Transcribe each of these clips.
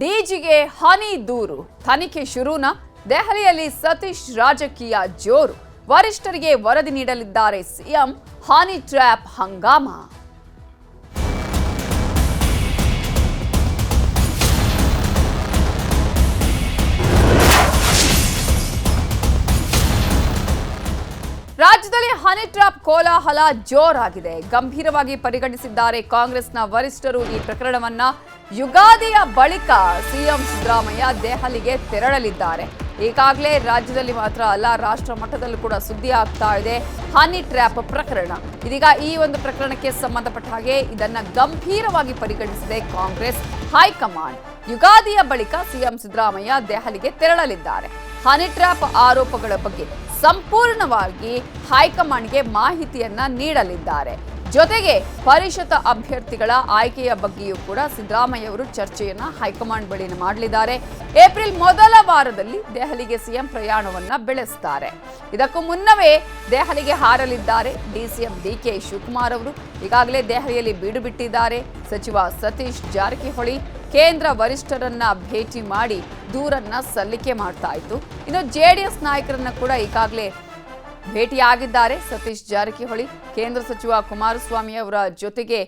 ಡಿಜಿಗೆ ಹನಿ ದೂರು ತನಿಖೆ ಶುರುನಾ? ದೆಹಲಿಯಲ್ಲಿ ಸತೀಶ್ ರಾಜಕೀಯ ಜೋರು. ವರಿಷ್ಠರಿಗೆ ವರದಿ ನೀಡಲಿದ್ದಾರೆ ಸಿಎಂ. Honey trap Hungama. ರಾಜ್ಯದಲ್ಲಿ ಹನಿ ಟ್ರ್ಯಾಪ್ ಕೋಲಾಹಲ ಜೋರಾಗಿದೆ. ಗಂಭೀರವಾಗಿ ಪರಿಗಣಿಸಿದ್ದಾರೆ ಕಾಂಗ್ರೆಸ್ನ ವರಿಷ್ಠರು ಈ ಪ್ರಕರಣವನ್ನ. ಯುಗಾದಿಯ ಬಳಿಕ ಸಿಎಂ ಸಿದ್ದರಾಮಯ್ಯ ದೆಹಲಿಗೆ ತೆರಳಲಿದ್ದಾರೆ. ಈಗಾಗಲೇ ರಾಜ್ಯದಲ್ಲಿ ಮಾತ್ರ ಅಲ್ಲ, ರಾಷ್ಟ್ರ ಮಟ್ಟದಲ್ಲೂ ಕೂಡ ಸುದ್ದಿ ಆಗ್ತಾ ಇದೆ ಹನಿ ಟ್ರ್ಯಾಪ್ ಪ್ರಕರಣ. ಇದೀಗ ಈ ಒಂದು ಪ್ರಕರಣಕ್ಕೆ ಸಂಬಂಧಪಟ್ಟ ಹಾಗೆ ಇದನ್ನ ಗಂಭೀರವಾಗಿ ಪರಿಗಣಿಸಿದೆ ಕಾಂಗ್ರೆಸ್ ಹೈಕಮಾಂಡ್. ಯುಗಾದಿಯ ಬಳಿಕ ಸಿಎಂ ಸಿದ್ದರಾಮಯ್ಯ ದೆಹಲಿಗೆ ತೆರಳಲಿದ್ದಾರೆ. ಹನಿ ಟ್ರ್ಯಾಪ್ ಆರೋಪಗಳ ಬಗ್ಗೆ ಸಂಪೂರ್ಣವಾಗಿ ಹೈಕಮಾಂಡ್ಗೆ ಮಾಹಿತಿಯನ್ನ ನೀಡಲಿದ್ದಾರೆ. ಜೊತೆಗೆ ಪರಿಷತ್ ಅಭ್ಯರ್ಥಿಗಳ ಆಯ್ಕೆಯ ಬಗ್ಗೆಯೂ ಕೂಡ ಸಿದ್ದರಾಮಯ್ಯ ಅವರು ಚರ್ಚೆಯನ್ನ ಹೈಕಮಾಂಡ್ ಬಳಿ ಮಾಡಲಿದ್ದಾರೆ. ಏಪ್ರಿಲ್ ಮೊದಲ ವಾರದಲ್ಲಿ ದೆಹಲಿಗೆ ಸಿಎಂ ಪ್ರಯಾಣವನ್ನ ಬೆಳೆಸುತ್ತಾರೆ. ಇದಕ್ಕೂ ಮುನ್ನವೇ ದೆಹಲಿಗೆ ಹಾರಲಿದ್ದಾರೆ ಡಿಸಿಎಂ ಡಿಕೆ ಶಿವಕುಮಾರ್ ಅವರು. ಈಗಾಗಲೇ ದೆಹಲಿಯಲ್ಲಿ ಬೀಡು ಬಿಟ್ಟಿದ್ದಾರೆ. ಸಚಿವ ಸತೀಶ್ ಜಾರಕಿಹೊಳಿ ಕೇಂದ್ರ ವರಿಷ್ಠರನ್ನ ಭೇಟಿ ಮಾಡಿ ದೂರನ್ನ ಸಲ್ಲಿಕೆ ಮಾಡ್ತಾ ಇತ್ತು. ಇನ್ನು ಜೆಡಿಎಸ್ ನಾಯಕರನ್ನ ಕೂಡ ಈಗಾಗಲೇ ಭೇಟಿಯಾಗಿದ್ದಾರೆ ಸತೀಶ್ ಜಾರಕಿಹೊಳಿ. ಕೇಂದ್ರ ಸಚಿವ ಕುಮಾರಸ್ವಾಮಿ ಅವರ ಜೊತೆಗೆ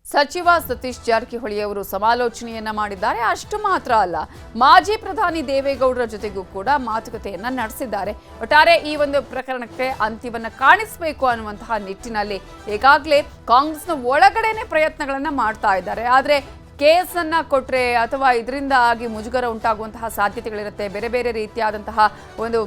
ಸಚಿವ ಸತೀಶ್ ಜಾರಕಿಹೊಳಿ ಅವರು ಸಮಾಲೋಚನೆಯನ್ನ ಮಾಡಿದ್ದಾರೆ. ಅಷ್ಟು ಮಾತ್ರ ಅಲ್ಲ, ಮಾಜಿ ಪ್ರಧಾನಿ ದೇವೇಗೌಡರ ಜೊತೆಗೂ ಕೂಡ ಮಾತುಕತೆಯನ್ನ ನಡೆಸಿದ್ದಾರೆ. ಒಟ್ಟಾರೆ ಈ ಒಂದು ಪ್ರಕರಣಕ್ಕೆ ಅಂತ್ಯವನ್ನ ಕಾಣಿಸಬೇಕು ಅನ್ನುವಂತಹ ನಿಟ್ಟಿನಲ್ಲಿ ಈಗಾಗಲೇ ಕಾಂಗ್ರೆಸ್ನ ಒಳಗಡೆನೆ ಪ್ರಯತ್ನಗಳನ್ನ ಮಾಡ್ತಾ ಇದ್ದಾರೆ. ಆದರೆ ಕೇಸನ್ನ ಕೊಟ್ರೆ ಅಥವಾ ಇದರಿಂದ ಆಗಿ ಮುಜುಗರ ಉಂಟಾಗುವಂತಹ ಸಾಧ್ಯತೆಗಳಿರುತ್ತೆ. ಬೇರೆ ಬೇರೆ ರೀತಿಯಾದಂತಹ ಒಂದು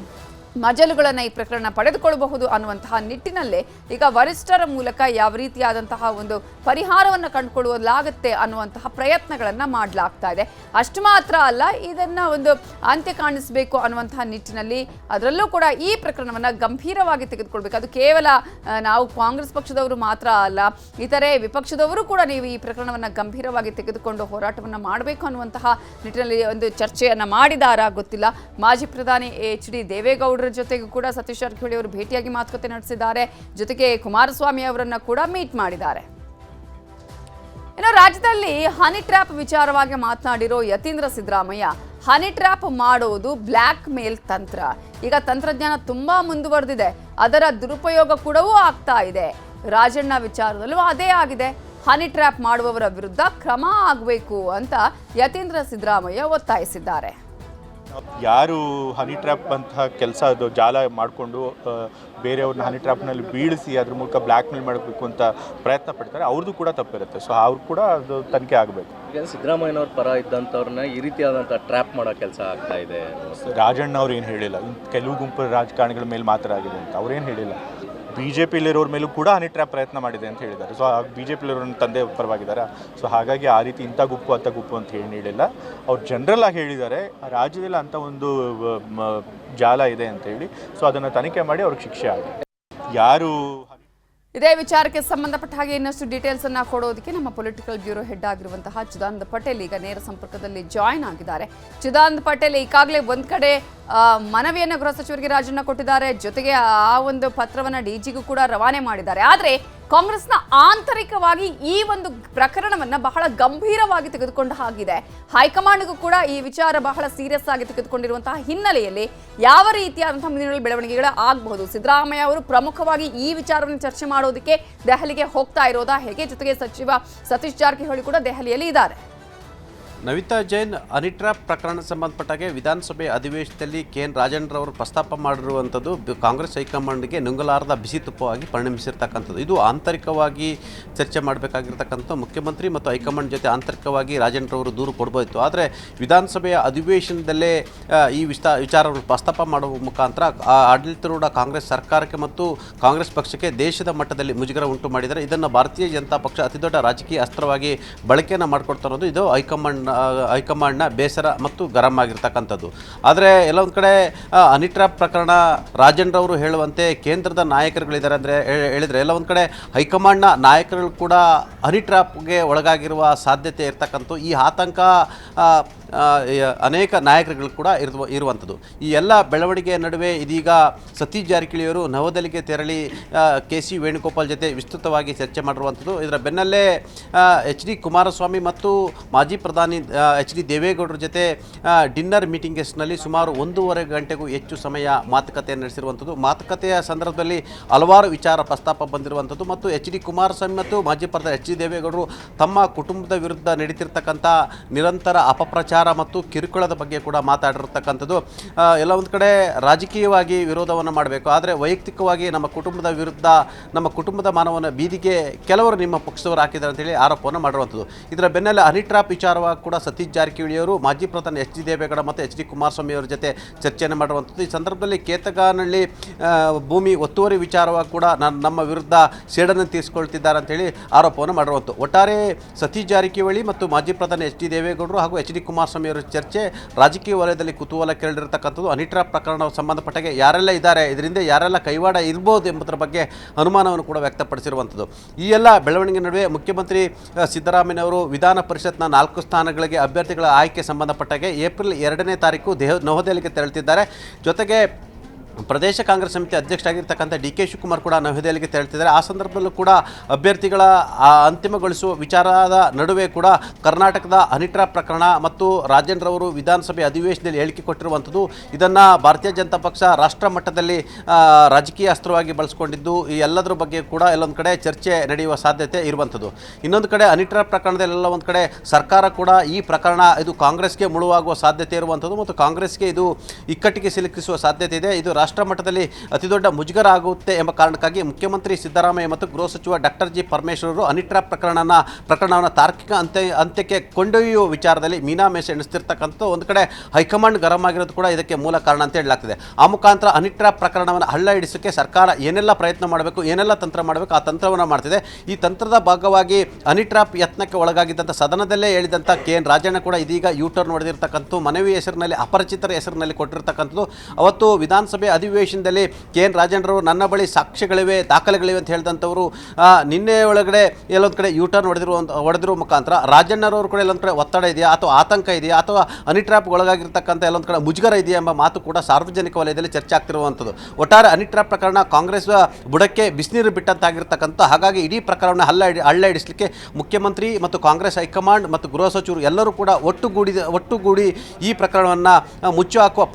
ಮಜಲುಗಳನ್ನು ಈ ಪ್ರಕರಣ ಪಡೆದುಕೊಳ್ಳಬಹುದು ಅನ್ನುವಂತಹ ನಿಟ್ಟಿನಲ್ಲೇ ಈಗ ವರಿಷ್ಠರ ಮೂಲಕ ಯಾವ ರೀತಿಯಾದಂತಹ ಒಂದು ಪರಿಹಾರವನ್ನು ಕಂಡುಕೊಳ್ಳಲಾಗುತ್ತೆ ಅನ್ನುವಂತಹ ಪ್ರಯತ್ನಗಳನ್ನು ಮಾಡಲಾಗ್ತಾ ಇದೆ. ಅಷ್ಟು ಮಾತ್ರ ಅಲ್ಲ, ಇದನ್ನ ಒಂದು ಅಂತ್ಯ ಕಾಣಿಸಬೇಕು ಅನ್ನುವಂತಹ ನಿಟ್ಟಿನಲ್ಲಿ ಅದರಲ್ಲೂ ಕೂಡ ಈ ಪ್ರಕರಣವನ್ನು ಗಂಭೀರವಾಗಿ ತೆಗೆದುಕೊಳ್ಬೇಕು. ಅದು ಕೇವಲ ನಾವು ಕಾಂಗ್ರೆಸ್ ಪಕ್ಷದವರು ಮಾತ್ರ ಅಲ್ಲ, ಇತರೆ ವಿಪಕ್ಷದವರು ಕೂಡ ನೀವು ಈ ಪ್ರಕರಣವನ್ನು ಗಂಭೀರವಾಗಿ ತೆಗೆದುಕೊಂಡು ಹೋರಾಟವನ್ನು ಮಾಡಬೇಕು ಅನ್ನುವಂತಹ ನಿಟ್ಟಿನಲ್ಲಿ ಒಂದು ಚರ್ಚೆಯನ್ನು ಮಾಡಿದಾರಾ ಗೊತ್ತಿಲ್ಲ. ಮಾಜಿ ಪ್ರಧಾನಿ HD ದೇವೇಗೌಡರ ಜೊತೆಗೂ ಕೂಡ ಸತೀಶ್ ಜಾರಕಿಹೊಳಿ ಅವರು ಭೇಟಿಯಾಗಿ ಮಾತುಕತೆ ನಡೆಸಿದ್ದಾರೆ. ಜೊತೆಗೆ ಕುಮಾರಸ್ವಾಮಿ ಅವರನ್ನ ಕೂಡ ಮೀಟ್ ಮಾಡಿದ್ದಾರೆ. ಇನ್ನು ರಾಜ್ಯದಲ್ಲಿ ಹನಿ ಟ್ರ್ಯಾಪ್ ವಿಚಾರವಾಗಿ ಮಾತನಾಡಿರೋ ಯತೀಂದ್ರ ಸಿದ್ದರಾಮಯ್ಯ, ಹನಿ ಟ್ರ್ಯಾಪ್ ಮಾಡೋದು ಬ್ಲ್ಯಾಕ್ ಮೇಲ್ ತಂತ್ರ. ಈಗ ತಂತ್ರಜ್ಞಾನ ತುಂಬಾ ಮುಂದುವರೆದಿದೆ, ಅದರ ದುರುಪಯೋಗ ಕೂಡ ಆಗ್ತಾ ಇದೆ. ರಾಜಣ್ಣ ವಿಚಾರದಲ್ಲೂ ಅದೇ ಆಗಿದೆ. ಹನಿ ಟ್ರ್ಯಾಪ್ ಮಾಡುವವರ ವಿರುದ್ಧ ಕ್ರಮ ಆಗಬೇಕು ಅಂತ ಯತೀಂದ್ರ ಸಿದ್ದರಾಮಯ್ಯ ಒತ್ತಾಯಿಸಿದ್ದಾರೆ. ಯಾರು ಹನಿ ಟ್ರ್ಯಾಪ್ ಅಂತಹ ಕೆಲಸ ಅದು ಜಾಲ ಮಾಡಿಕೊಂಡು ಬೇರೆಯವ್ರನ್ನ ಹನಿ ಟ್ರ್ಯಾಪ್ನಲ್ಲಿ ಬೀಳಿಸಿ ಅದ್ರ ಮೂಲಕ ಬ್ಲ್ಯಾಕ್ ಮೇಲ್ ಮಾಡಬೇಕು ಅಂತ ಪ್ರಯತ್ನ ಪಡ್ತಾರೆ, ಅವ್ರದ್ದು ಕೂಡ ತಪ್ಪಿರುತ್ತೆ. ಸೊ ಅವ್ರು ಕೂಡ ಅದು ತನಿಖೆ ಆಗಬೇಕು. ಈಗ ಸಿದ್ದರಾಮಯ್ಯನವ್ರ ಪರ ಇದ್ದಂಥವ್ರನ್ನ ಈ ರೀತಿಯಾದಂಥ ಟ್ರ್ಯಾಪ್ ಮಾಡೋ ಕೆಲಸ ಆಗ್ತಾ ಇದೆ. ರಾಜಣ್ಣ ಅವ್ರು ಏನು ಹೇಳಿಲ್ಲ, ಕೆಲವು ಗುಂಪು ರಾಜಕಾರಣಿಗಳ ಮೇಲೆ ಮಾತ್ರ ಆಗಿದೆ ಅಂತ ಅವ್ರೇನು ಹೇಳಿಲ್ಲ. BJPಲಿರೋರ ಮೇಲೂ ಕೂಡ ಹನಿ ಟ್ರ್ಯಾಪ್ ಪ್ರಯತ್ನ ಮಾಡಿದೆ ಅಂತ ಹೇಳಿದ್ದಾರೆ. ಸೊ BJPಲಿರೋರನ್ನ ತಂದೆ ಪರವಾಗಿದ್ದಾರೆ. ಸೊ ಹಾಗಾಗಿ ಆ ರೀತಿ ಇಂಥ ಗುಂಪು ಅಂತ ಹೇಳಿಲ್ಲ. ಅವ್ರು ಜನರಲ್ ಆಗಿ ಹೇಳಿದ್ದಾರೆ ರಾಜ್ಯದಲ್ಲಿ ಅಂಥ ಒಂದು ಜಾಲ ಇದೆ ಅಂತ ಹೇಳಿ. ಸೊ ಅದನ್ನು ತನಿಖೆ ಮಾಡಿ ಅವ್ರಿಗೆ ಶಿಕ್ಷೆ ಆಗಿದೆ. ಯಾರು ಇದೇ ವಿಚಾರಕ್ಕೆ ಸಂಬಂಧಪಟ್ಟ ಹಾಗೆ ಇನ್ನಷ್ಟು ಡೀಟೇಲ್ಸ್ ಅನ್ನ ಕೊಡೋದಕ್ಕೆ ನಮ್ಮ ಪೊಲಿಟಿಕಲ್ ಬ್ಯೂರೋ ಹೆಡ್ ಆಗಿರುವಂತಹ ಚಿದಾನಂದ ಪಟೇಲ್ ಈಗ ನೇರ ಸಂಪರ್ಕದಲ್ಲಿ ಜಾಯಿನ್ ಆಗಿದ್ದಾರೆ. ಚಿದಾನಂದ ಪಟೇಲ್, ಈಗಾಗಲೇ ಒಂದ್ ಕಡೆ ಮನವಿಯನ್ನು ಗೃಹ ಸಚಿವರಿಗೆ ರಾಜಣ್ಣ ಕೊಟ್ಟಿದ್ದಾರೆ, ಜೊತೆಗೆ ಆ ಒಂದು ಪತ್ರವನ್ನ DGಗೂ ಕೂಡ ರವಾನೆ ಮಾಡಿದ್ದಾರೆ. ಆದರೆ ಕಾಂಗ್ರೆಸ್ನ ಆಂತರಿಕವಾಗಿ ಈ ಒಂದು ಪ್ರಕರಣವನ್ನ ಬಹಳ ಗಂಭೀರವಾಗಿ ತೆಗೆದುಕೊಂಡ ಹಾಗಿದೆ. ಹೈಕಮಾಂಡ್ಗೂ ಕೂಡ ಈ ವಿಚಾರ ಬಹಳ ಸೀರಿಯಸ್ ಆಗಿ ತೆಗೆದುಕೊಂಡಿರುವಂತಹ ಹಿನ್ನೆಲೆಯಲ್ಲಿ ಯಾವ ರೀತಿಯಾದಂತಹ ಮುಂದಿನ ಬೆಳವಣಿಗೆಗಳು ಆಗಬಹುದು? ಸಿದ್ದರಾಮಯ್ಯ ಅವರು ಪ್ರಮುಖವಾಗಿ ಈ ವಿಚಾರವನ್ನು ಚರ್ಚೆ ಮಾಡೋದಕ್ಕೆ ದೆಹಲಿಗೆ ಹೋಗ್ತಾ ಇರೋದಾ ಹೇಗೆ? ಜೊತೆಗೆ ಸಚಿವ ಸತೀಶ್ ಜಾರಕಿಹೊಳಿ ಕೂಡ ದೆಹಲಿಯಲ್ಲಿ ಇದ್ದಾರೆ. ನವಿತಾ ಜೈನ್, ಹನಿ ಟ್ರ್ಯಾಪ್ ಪ್ರಕರಣ ಸಂಬಂಧಪಟ್ಟಾಗೆ ವಿಧಾನಸಭೆ ಅಧಿವೇಶನದಲ್ಲಿ KN ರಾಜೇಂದ್ರವರು ಪ್ರಸ್ತಾಪ ಮಾಡಿರುವಂಥದ್ದು ಕಾಂಗ್ರೆಸ್ ಹೈಕಮಾಂಡ್ಗೆ ನುಂಗಲಾರದ ಬಿಸಿ ತುಪ್ಪವಾಗಿ ಪರಿಣಮಿಸಿರ್ತಕ್ಕಂಥದ್ದು. ಇದು ಆಂತರಿಕವಾಗಿ ಚರ್ಚೆ ಮಾಡಬೇಕಾಗಿರ್ತಕ್ಕಂಥ ಮುಖ್ಯಮಂತ್ರಿ ಮತ್ತು ಹೈಕಮಾಂಡ್ ಜೊತೆ ಆಂತರಿಕವಾಗಿ ರಾಜೇಂದ್ರವರು ದೂರು ಕೊಡ್ಬೋದಿತ್ತು. ಆದರೆ ವಿಧಾನಸಭೆಯ ಅಧಿವೇಶನದಲ್ಲೇ ಈ ವಿಚಾರವನ್ನು ಪ್ರಸ್ತಾಪ ಮಾಡುವ ಮುಖಾಂತರ ಆಡಳಿತಾರೂಢ ಕಾಂಗ್ರೆಸ್ ಸರ್ಕಾರಕ್ಕೆ ಮತ್ತು ಕಾಂಗ್ರೆಸ್ ಪಕ್ಷಕ್ಕೆ ದೇಶದ ಮಟ್ಟದಲ್ಲಿ ಮುಜುಗರ ಉಂಟು ಮಾಡಿದ್ದಾರೆ. ಇದನ್ನು ಭಾರತೀಯ ಜನತಾ ಪಕ್ಷ ಅತಿದೊಡ್ಡ ರಾಜಕೀಯ ಅಸ್ತ್ರವಾಗಿ ಬಳಕೆಯನ್ನು ಮಾಡಿಕೊಡ್ತಾ ಇರೋದು ಇದು ಹೈಕಮಾಂಡ್ನ ಬೇಸರ ಮತ್ತು ಗರಂ ಆಗಿರ್ತಕ್ಕಂಥದ್ದು. ಆದರೆ ಎಲ್ಲ ಒಂದು ಕಡೆ ಹನಿ ಟ್ರ್ಯಾಪ್ ಪ್ರಕರಣ ರಾಜೇಂದ್ರವರು ಹೇಳುವಂತೆ ಕೇಂದ್ರದ ನಾಯಕರುಗಳಿದ್ದಾರೆ ಅಂದರೆ ಹೇಳಿದರೆ, ಎಲ್ಲ ಒಂದು ಕಡೆ ಹೈಕಮಾಂಡ್ನ ನಾಯಕರು ಕೂಡ ಹನಿ ಟ್ರ್ಯಾಪ್ಗೆ ಒಳಗಾಗಿರುವ ಸಾಧ್ಯತೆ ಇರ್ತಕ್ಕಂಥ ಈ ಆತಂಕ ಅನೇಕ ನಾಯಕರುಗಳು ಕೂಡ ಇರುವಂಥದ್ದು. ಈ ಎಲ್ಲ ಬೆಳವಣಿಗೆಯ ನಡುವೆ ಇದೀಗ ಸತೀಶ್ ಜಾರಕಿಹೊಳಿಯವರು ನವದೆಹಲಿಗೆ ತೆರಳಿ KC ವೇಣುಗೋಪಾಲ್ ಜೊತೆ ವಿಸ್ತೃತವಾಗಿ ಚರ್ಚೆ ಮಾಡಿರುವಂಥದ್ದು. ಇದರ ಬೆನ್ನಲ್ಲೇ HD ಕುಮಾರಸ್ವಾಮಿ ಮತ್ತು ಮಾಜಿ ಪ್ರಧಾನಿ ಎಚ್ ಡಿ ದೇವೇಗೌಡರ ಜೊತೆ ಡಿನ್ನರ್ ಮೀಟಿಂಗ್ಸ್ನಲ್ಲಿ ಸುಮಾರು 1.5 ಗಂಟೆಗೂ ಹೆಚ್ಚು ಸಮಯ ಮಾತುಕತೆಯನ್ನು ನಡೆಸಿರುವಂಥದ್ದು. ಮಾತುಕತೆಯ ಸಂದರ್ಭದಲ್ಲಿ ಹಲವಾರು ವಿಚಾರ ಪ್ರಸ್ತಾಪ ಬಂದಿರುವಂಥದ್ದು ಮತ್ತು ಎಚ್ ಡಿ ಕುಮಾರಸ್ವಾಮಿ ಮತ್ತು ಮಾಜಿ ಪ್ರಧಾನಿ ಎಚ್ ಡಿ ದೇವೇಗೌಡರು ತಮ್ಮ ಕುಟುಂಬದ ವಿರುದ್ಧ ನಡೀತಿರ್ತಕ್ಕಂಥ ನಿರಂತರ ಅಪಪ್ರಚಾರ ಮತ್ತು ಕಿರುಕುಳದ ಬಗ್ಗೆ ಕೂಡ ಮಾತಾಡಿರ್ತಕ್ಕಂಥದ್ದು. ಎಲ್ಲ ಒಂದು ಕಡೆ ರಾಜಕೀಯವಾಗಿ ವಿರೋಧವನ್ನು ಮಾಡಬೇಕು, ಆದರೆ ವೈಯಕ್ತಿಕವಾಗಿ ನಮ್ಮ ಕುಟುಂಬದ ವಿರುದ್ಧ ನಮ್ಮ ಕುಟುಂಬದ ಮಾನವನ ಬೀದಿಗೆ ಕೆಲವರು ನಿಮ್ಮ ಪಕ್ಷದವರು ಹಾಕಿದ್ದಾರೆ ಅಂತೇಳಿ ಆರೋಪವನ್ನು ಮಾಡಿರುವಂಥದ್ದು. ಇದರ ಬೆನ್ನಲ್ಲೇ ಹನಿ ಟ್ರ್ಯಾಪ್ ವಿಚಾರವಾಗಿ ಕೂಡ ಸತೀಶ್ ಜಾರಕಿಹೊಳಿ ಅವರು ಮಾಜಿ ಪ್ರಧಾನಿ ಎಚ್ ಡಿ ದೇವೇಗೌಡ ಮತ್ತು ಎಚ್ ಡಿ ಕುಮಾರಸ್ವಾಮಿ ಅವರ ಜೊತೆ ಚರ್ಚೆಯನ್ನು ಮಾಡಿರುವಂಥದ್ದು. ಈ ಸಂದರ್ಭದಲ್ಲಿ ಕೇತಗಾನಹಳ್ಳಿ ಭೂಮಿ ಒತ್ತುವರಿ ವಿಚಾರವಾಗಿ ಕೂಡ ನಮ್ಮ ವಿರುದ್ಧ ಸೇಡನ್ನು ತೀರಿಸಿಕೊಳ್ತಿದ್ದಾರೆ ಅಂತೇಳಿ ಆರೋಪವನ್ನು ಮಾಡಿರುವಂಥದ್ದು. ಒಟ್ಟಾರೆ ಸತೀಶ್ ಜಾರಕಿಹೊಳಿ ಮತ್ತು ಮಾಜಿ ಪ್ರಧಾನಿ ಎಚ್ ಡಿ ದೇವೇಗೌಡರು ಹಾಗೂ ಎಚ್ ಡಿ ಕುಮಾರಸ್ವಾಮಿ ಅವರ ಚರ್ಚೆ ರಾಜಕೀಯ ವಲಯದಲ್ಲಿ ಕುತೂಹಲ ಕೆರಳಿರತಕ್ಕಂಥದ್ದು. ಹನಿ ಟ್ರ್ಯಾಪ್ ಪ್ರಕರಣ ಸಂಬಂಧಪಟ್ಟಾಗೆ ಯಾರೆಲ್ಲ ಇದ್ದಾರೆ, ಇದರಿಂದ ಯಾರೆಲ್ಲ ಕೈವಾಡ ಇರ್ಬೋದು ಎಂಬುದರ ಬಗ್ಗೆ ಅನುಮಾನವನ್ನು ಕೂಡ ವ್ಯಕ್ತಪಡಿಸಿರುವಂಥದ್ದು. ಈ ಎಲ್ಲ ಬೆಳವಣಿಗೆ ನಡುವೆ ಮುಖ್ಯಮಂತ್ರಿ ಸಿದ್ದರಾಮಯ್ಯನವರು ವಿಧಾನ ಪರಿಷತ್ನ 4 ಸ್ಥಾನಗಳಿಗೆ ಅಭ್ಯರ್ಥಿಗಳ ಆಯ್ಕೆ ಸಂಬಂಧಪಟ್ಟಾಗೆ ಏಪ್ರಿಲ್ 2ನೇ ತಾರೀಕು ನವದೆಹಲಿಗೆ ತೆರಳುತ್ತಿದ್ದಾರೆ. ಜೊತೆಗೆ ಪ್ರದೇಶ ಕಾಂಗ್ರೆಸ್ ಸಮಿತಿ ಅಧ್ಯಕ್ಷರಾಗಿರ್ತಕ್ಕಂಥ ಡಿ ಕೆ ಶಿವಕುಮಾರ್ ಕೂಡ ನವದೆಹಲಿಗೆ ತೆರಳುತ್ತಿದ್ದಾರೆ. ಆ ಸಂದರ್ಭದಲ್ಲೂ ಕೂಡ ಅಭ್ಯರ್ಥಿಗಳ ಅಂತಿಮಗೊಳಿಸುವ ವಿಚಾರದ ನಡುವೆ ಕೂಡ ಕರ್ನಾಟಕದ ಹನಿ ಟ್ರ್ಯಾಪ್ ಪ್ರಕರಣ ಮತ್ತು ರಾಜೇಂದ್ರ ಅವರು ವಿಧಾನಸಭೆ ಅಧಿವೇಶನದಲ್ಲಿ ಹೇಳಿಕೆ ಕೊಟ್ಟಿರುವಂಥದ್ದು, ಇದನ್ನು ಭಾರತೀಯ ಜನತಾ ಪಕ್ಷ ರಾಷ್ಟ್ರ ಮಟ್ಟದಲ್ಲಿ ರಾಜಕೀಯ ಅಸ್ತ್ರವಾಗಿ ಬಳಸಿಕೊಂಡಿದ್ದು, ಈ ಎಲ್ಲದರ ಬಗ್ಗೆ ಕೂಡ ಎಲ್ಲೊಂದು ಕಡೆ ಚರ್ಚೆ ನಡೆಯುವ ಸಾಧ್ಯತೆ ಇರುವಂಥದ್ದು. ಇನ್ನೊಂದು ಕಡೆ ಹನಿ ಟ್ರ್ಯಾಪ್ ಪ್ರಕರಣದಲ್ಲೆಲ್ಲ ಒಂದು ಕಡೆ ಸರ್ಕಾರ ಕೂಡ ಈ ಪ್ರಕರಣ ಇದು ಕಾಂಗ್ರೆಸ್ಗೆ ಮುಳುವಾಗುವ ಸಾಧ್ಯತೆ ಇರುವಂಥದ್ದು ಮತ್ತು ಕಾಂಗ್ರೆಸ್ಗೆ ಇದು ಇಕ್ಕಟ್ಟಿಗೆ ಸಿಲುಕಿಸುವ ಸಾಧ್ಯತೆ ಇದೆ. ಇದು ರಾಷ್ಟ್ರ ಮಟ್ಟದಲ್ಲಿ ಅತಿದೊಡ್ಡ ಮುಜುಗರ ಆಗುತ್ತೆ ಎಂಬ ಕಾರಣಕ್ಕಾಗಿ ಮುಖ್ಯಮಂತ್ರಿ ಸಿದ್ದರಾಮಯ್ಯ ಮತ್ತು ಗೃಹ ಸಚಿವ doctor G Parameshwar honey trap ಪ್ರಕರಣವನ್ನು ತಾರ್ಕಿಕ ಅಂತ್ಯಕ್ಕೆ ಕೊಂಡೊಯ್ಯುವ ವಿಚಾರದಲ್ಲಿ ಮೀನಾಮೇಷ ಎಣಿಸ್ತಿರ್ತಕ್ಕಂಥ ಒಂದು ಕಡೆ ಹೈಕಮಾಂಡ್ ಗರಂ ಆಗಿರೋದು ಕೂಡ ಇದಕ್ಕೆ ಮೂಲ ಕಾರಣ ಅಂತ ಹೇಳಲಾಗ್ತಿದೆ. ಆ ಮುಖಾಂತರ ಹನಿ ಟ್ರ್ಯಾಪ್ ಪ್ರಕರಣವನ್ನು ಹಳ್ಳ ಹಿಡಿಸೋಕ್ಕೆ ಸರ್ಕಾರ ಏನೆಲ್ಲ ಪ್ರಯತ್ನ ಮಾಡಬೇಕು, ಏನೆಲ್ಲ ತಂತ್ರ ಮಾಡಬೇಕು, ಆ ತಂತ್ರವನ್ನು ಮಾಡ್ತಿದೆ. ಈ ತಂತ್ರದ ಭಾಗವಾಗಿ ಹನಿ ಟ್ರ್ಯಾಪ್ ಯತ್ನಕ್ಕೆ ಒಳಗಾಗಿದ್ದಂಥ ಸದನದಲ್ಲೇ ಹೇಳಿದಂಥ ಕೆ ಎನ್ ರಾಜಣ್ಣ ಕೂಡ ಇದೀಗ ಯೂಟರ್ನ್ ಹೊಡೆದಿರ್ತಕ್ಕಂಥ ಮನವಿ ಹೆಸರಿನಲ್ಲಿ ಅಪರಿಚಿತರ ಹೆಸರಿನಲ್ಲಿ ಕೊಟ್ಟಿರ್ತಕ್ಕಂಥದ್ದು. ಅವತ್ತು ವಿಧಾನಸಭೆ ಅಧಿವೇಶನದಲ್ಲಿ ಕೆ ಎನ್ ರಾಜೇಂದ್ರವರು ನನ್ನ ಬಳಿ ಸಾಕ್ಷ್ಯಗಳಿವೆ, ದಾಖಲೆಗಳಿವೆ ಅಂತ ಹೇಳಿದಂಥವರು ನಿನ್ನೆ ಒಳಗಡೆ ಎಲ್ಲೊಂದು ಕಡೆ ಯೂಟರ್ನ್ ಹೊಡೆದಿರುವ ಮುಖಾಂತರ ರಾಜಣ್ಣರವರು ಕೂಡ ಎಲ್ಲೊಂದು ಕಡೆ ಒತ್ತಡ ಇದೆಯಾ ಅಥವಾ ಆತಂಕ ಇದೆಯಾ ಅಥವಾ ಹನಿ ಟ್ರ್ಯಾಪ್ ಒಳಗಾಗಿರ್ತಕ್ಕಂಥ ಎಲ್ಲೊಂದು ಕಡೆ ಮುಜುಗರ ಇದೆಯಾ ಎಂಬ ಮಾತು ಕೂಡ ಸಾರ್ವಜನಿಕ ವಲಯದಲ್ಲಿ ಚರ್ಚೆ ಆಗ್ತಿರುವಂಥದ್ದು. ಒಟ್ಟಾರೆ ಹನಿ ಟ್ರ್ಯಾಪ್ ಪ್ರಕರಣ ಕಾಂಗ್ರೆಸ್ ಬುಡಕ್ಕೆ ಬಿಸಿನೀರು ಬಿಟ್ಟಂತಾಗಿರ್ತಕ್ಕಂಥ, ಹಾಗಾಗಿ ಇಡೀ ಪ್ರಕರಣವನ್ನು ಹಳ್ಳ ಹಿಡಿಸಲಿಕ್ಕೆ ಮುಖ್ಯಮಂತ್ರಿ ಮತ್ತು ಕಾಂಗ್ರೆಸ್ ಹೈಕಮಾಂಡ್ ಮತ್ತು ಗೃಹ ಸಚಿವರು ಎಲ್ಲರೂ ಕೂಡ ಒಟ್ಟುಗೂಡಿ ಈ ಪ್ರಕರಣವನ್ನು ಮುಚ್ಚಿ ಹಾಕುವ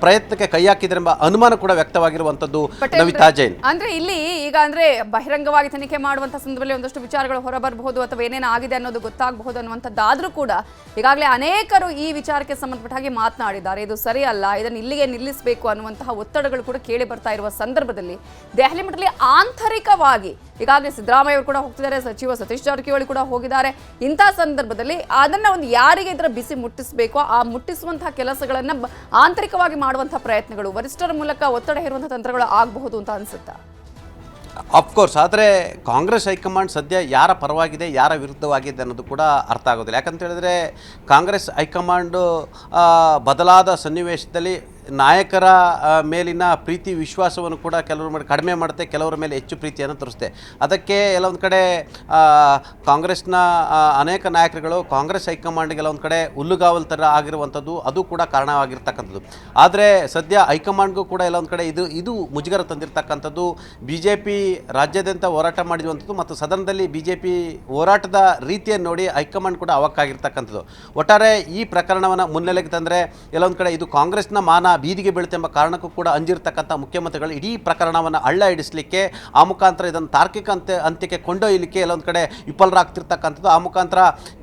ಪ್ರಯತ್ನಕ್ಕೆ ಕೈ ಹಾಕಿದರೆ ಎಂಬ ಅನುಮಾನ ಕೂಡ ವ್ಯಕ್ತವಾಗಿರುವಂತದ್ದು. ನವಿತಾ ಜೈನ್ ಅಂದ್ರೆ ಇಲ್ಲಿ ಈಗ ಅಂದ್ರೆ ಬಹಿರಂಗವಾಗಿ ತನಿಖೆ ಮಾಡುವಂತ ಸಂದರ್ಭದಲ್ಲಿ ಒಂದಷ್ಟು ವಿಚಾರಗಳು ಹೊರಬರಬಹುದು ಅಥವಾ ಏನೇನು ಆಗಿದೆ ಅನ್ನೋದು ಗೊತ್ತಾಗಬಹುದು ಅನ್ನುವಂಥದ್ದಾದ್ರೂ ಕೂಡ ಈಗಾಗಲೇ ಅನೇಕರು ಈ ವಿಚಾರಕ್ಕೆ ಸಂಬಂಧಪಟ್ಟ ಹಾಗೆ ಮಾತನಾಡಿದ್ದಾರೆ. ಇದು ಸರಿಯಲ್ಲ, ಇದನ್ನು ಇಲ್ಲಿಗೆ ನಿಲ್ಲಿಸಬೇಕು ಅನ್ನುವಂತಹ ಒತ್ತಡಗಳು ಕೂಡ ಕೇಳಿ ಬರ್ತಾ ಇರುವ ಸಂದರ್ಭದಲ್ಲಿ ದೆಹಲಿ ಮಟ್ಟದಲ್ಲಿ ಆಂತರಿಕವಾಗಿ ಈಗಾಗಲೇ ಸಿದ್ದರಾಮಯ್ಯ ಅವರು ಕೂಡ ಹೋಗ್ತಿದ್ದಾರೆ, ಸಚಿವ ಸತೀಶ್ ಜಾರಕಿಹೊಳಿ ಕೂಡ ಹೋಗಿದ್ದಾರೆ. ಇಂಥ ಸಂದರ್ಭದಲ್ಲಿ ಅದನ್ನ ಒಂದು ಯಾರಿಗೆ ಇದರ ಬಿಸಿ ಮುಟ್ಟಿಸಬೇಕು ಆ ಮುಟ್ಟಿಸುವಂತಹ ಕೆಲಸಗಳನ್ನ ಆಂತರಿಕವಾಗಿ ಮಾಡುವಂತಹ ಪ್ರಯತ್ನಗಳು ವರಿಷ್ಠರ ಮೂಲಕ ಒತ್ತಡ ಹೇರುವಂತಹ ತಂತ್ರಗಳು ಆಗಬಹುದು ಅಂತ ಅನ್ಸುತ್ತಾ? ಅಫ್ಕೋರ್ಸ್, ಆದರೆ ಕಾಂಗ್ರೆಸ್ ಹೈಕಮಾಂಡ್ ಸದ್ಯ ಯಾರ ಪರವಾಗಿದೆ ಯಾರ ವಿರುದ್ಧವಾಗಿದೆ ಅನ್ನೋದು ಕೂಡ ಅರ್ಥ ಆಗೋದಿಲ್ಲ. ಯಾಕಂತ ಹೇಳಿದ್ರೆ ಕಾಂಗ್ರೆಸ್ ಹೈಕಮಾಂಡು ಬದಲಾದ ಸನ್ನಿವೇಶದಲ್ಲಿ ನಾಯಕರ ಮೇಲಿನ ಪ್ರೀತಿ ವಿಶ್ವಾಸವನ್ನು ಕೂಡ ಕೆಲವ್ರ ಮೇಲೆ ಕಡಿಮೆ ಮಾಡುತ್ತೆ, ಕೆಲವರ ಮೇಲೆ ಹೆಚ್ಚು ಪ್ರೀತಿಯನ್ನು ತೋರಿಸುತ್ತೆ. ಅದಕ್ಕೆ ಎಲ್ಲೊಂದು ಕಡೆ ಕಾಂಗ್ರೆಸ್ನ ಅನೇಕ ನಾಯಕರುಗಳು ಕಾಂಗ್ರೆಸ್ ಹೈಕಮಾಂಡ್ಗೆಲ್ಲ ಒಂದು ಕಡೆ ಹುಲ್ಲುಗಾವಲು ಥರ ಆಗಿರುವಂಥದ್ದು ಅದು ಕೂಡ ಕಾರಣವಾಗಿರ್ತಕ್ಕಂಥದ್ದು. ಆದರೆ ಸದ್ಯ ಹೈಕಮಾಂಡ್ಗೂ ಕೂಡ ಎಲ್ಲ ಒಂದು ಕಡೆ ಇದು ಮುಜುಗರ ತಂದಿರತಕ್ಕಂಥದ್ದು. ಬಿ ಜೆ ಪಿ ರಾಜ್ಯಾದ್ಯಂತ ಹೋರಾಟ ಮಾಡಿರುವಂಥದ್ದು ಮತ್ತು ಸದನದಲ್ಲಿ ಬಿ ಜೆ ಪಿ ಹೋರಾಟದ ರೀತಿಯನ್ನು ನೋಡಿ ಹೈಕಮಾಂಡ್ ಕೂಡ ಅವಾಕ್ಕಾಗಿರ್ತಕ್ಕಂಥದ್ದು. ಒಟ್ಟಾರೆ ಈ ಪ್ರಕರಣವನ್ನು ಮುನ್ನೆಲೆಗೆ ತಂದರೆ ಎಲ್ಲೊಂದು ಕಡೆ ಇದು ಕಾಂಗ್ರೆಸ್ನ ಮಾನ ಬೀದಿಗೆ ಬೀಳುತ್ತೆ ಎಂಬ ಕಾರಣಕ್ಕೂ ಕೂಡ ಅಂಜಿರ್ತಕ್ಕಂಥ ಮುಖ್ಯಮಂತ್ರಿಗಳು ಇಡೀ ಪ್ರಕರಣವನ್ನು ಹಳ್ಳ ಹಿಡಿಸಲಿಕ್ಕೆ ಆ ಮುಖಾಂತರ ಇದನ್ನು ತಾರ್ಕಿಕ ಅಂತ್ಯಕ್ಕೆ ಕೊಂಡೊಯ್ಯಲಿಕ್ಕೆ ಎಲ್ಲೊಂದು ಕಡೆ ವಿಫಲರಾಗ್ತಿರ್ತಕ್ಕಂಥದ್ದು. ಆ ಮುಖಾಂತರ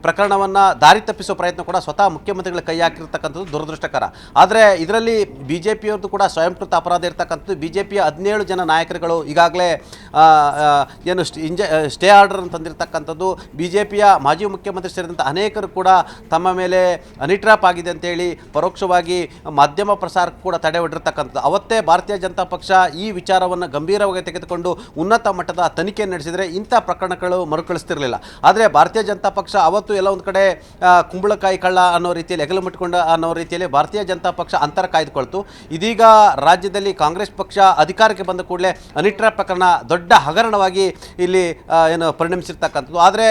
ಪ್ರಕರಣವನ್ನು ದಾರಿ ತಪ್ಪಿಸುವ ಪ್ರಯತ್ನ ಕೂಡ ಸ್ವತಃ ಮುಖ್ಯಮಂತ್ರಿಗಳು ಕೈ ಹಾಕಿರ್ತಕ್ಕಂಥದ್ದು ದುರದೃಷ್ಟಕರ. ಆದರೆ ಇದರಲ್ಲಿ ಬಿ ಜೆ ಪಿಯವ್ರದ್ದು ಕೂಡ ಸ್ವಯಂಕೃತ ಅಪರಾಧ ಇರ್ತಕ್ಕಂಥದ್ದು. ಬಿ ಜೆ ಪಿಯ 17 ಜನ ನಾಯಕರುಗಳು ಈಗಾಗಲೇ ಏನು ಸ್ಟೇ ಆರ್ಡರ್ ತಂದಿರತಕ್ಕಂಥದ್ದು. ಬಿ ಜೆ ಪಿಯ ಮಾಜಿ ಮುಖ್ಯಮಂತ್ರಿ ಸೇರಿದಂಥ ಅನೇಕರು ಕೂಡ ತಮ್ಮ ಮೇಲೆ ಹನಿ ಟ್ರ್ಯಾಪ್ ಆಗಿದೆ ಅಂತೇಳಿ ಪರೋಕ್ಷವಾಗಿ ಮಾಧ್ಯಮ ಪ್ರಸಾರ ಕೂಡ ತಡೆ ಹೊಡಿರ್ತಕ್ಕಂಥದ್ದು. ಅವತ್ತೇ ಭಾರತೀಯ ಜನತಾ ಪಕ್ಷ ಈ ವಿಚಾರವನ್ನು ಗಂಭೀರವಾಗಿ ತೆಗೆದುಕೊಂಡು ಉನ್ನತ ಮಟ್ಟದ ತನಿಖೆ ನಡೆಸಿದರೆ ಇಂಥ ಪ್ರಕರಣಗಳು ಮರುಕಳಿಸ್ತಿರಲಿಲ್ಲ. ಆದರೆ ಭಾರತೀಯ ಜನತಾ ಪಕ್ಷ ಅವತ್ತು ಎಲ್ಲ ಒಂದು ಕಡೆ ಕುಂಬಳಕಾಯಿ ಕಳ್ಳ ಅನ್ನೋ ರೀತಿಯಲ್ಲಿ ಎಗಲು ಮುಟ್ಕೊಂಡ ಅನ್ನೋ ರೀತಿಯಲ್ಲಿ ಭಾರತೀಯ ಜನತಾ ಪಕ್ಷ ಅಂತರ ಕಾಯ್ದುಕೊಳ್ತು. ಇದೀಗ ರಾಜ್ಯದಲ್ಲಿ ಕಾಂಗ್ರೆಸ್ ಪಕ್ಷ ಅಧಿಕಾರಕ್ಕೆ ಬಂದ ಕೂಡಲೇ ಹನಿ ಟ್ರ್ಯಾಪ್ ಪ್ರಕರಣ ದೊಡ್ಡ ಹಗರಣವಾಗಿ ಇಲ್ಲಿ ಪರಿಣಮಿಸಿರ್ತಕ್ಕಂಥದ್ದು. ಆದರೆ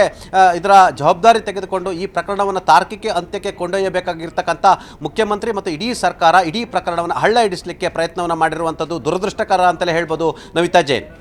ಇದರ ಜವಾಬ್ದಾರಿ ತೆಗೆದುಕೊಂಡು ಈ ಪ್ರಕರಣವನ್ನು ತಾರ್ಕಿಕ ಅಂತ್ಯಕ್ಕೆ ಕೊಂಡೊಯ್ಯಬೇಕಾಗಿರ್ತಕ್ಕಂಥ ಮುಖ್ಯಮಂತ್ರಿ ಮತ್ತು ಇಡೀ ಸರ್ಕಾರ ಇಡೀ ಪ್ರಕರಣವನ್ನು ಹಳ್ಳ ಹಿಡಿಸಲಿಕ್ಕೆ ಪ್ರಯತ್ನವನ್ನು ಮಾಡಿರುವಂಥದ್ದು ದುರದೃಷ್ಟಕರ ಅಂತಲೇ ಹೇಳ್ಬೋದು. ನವಿತಾ ಜೈನ್.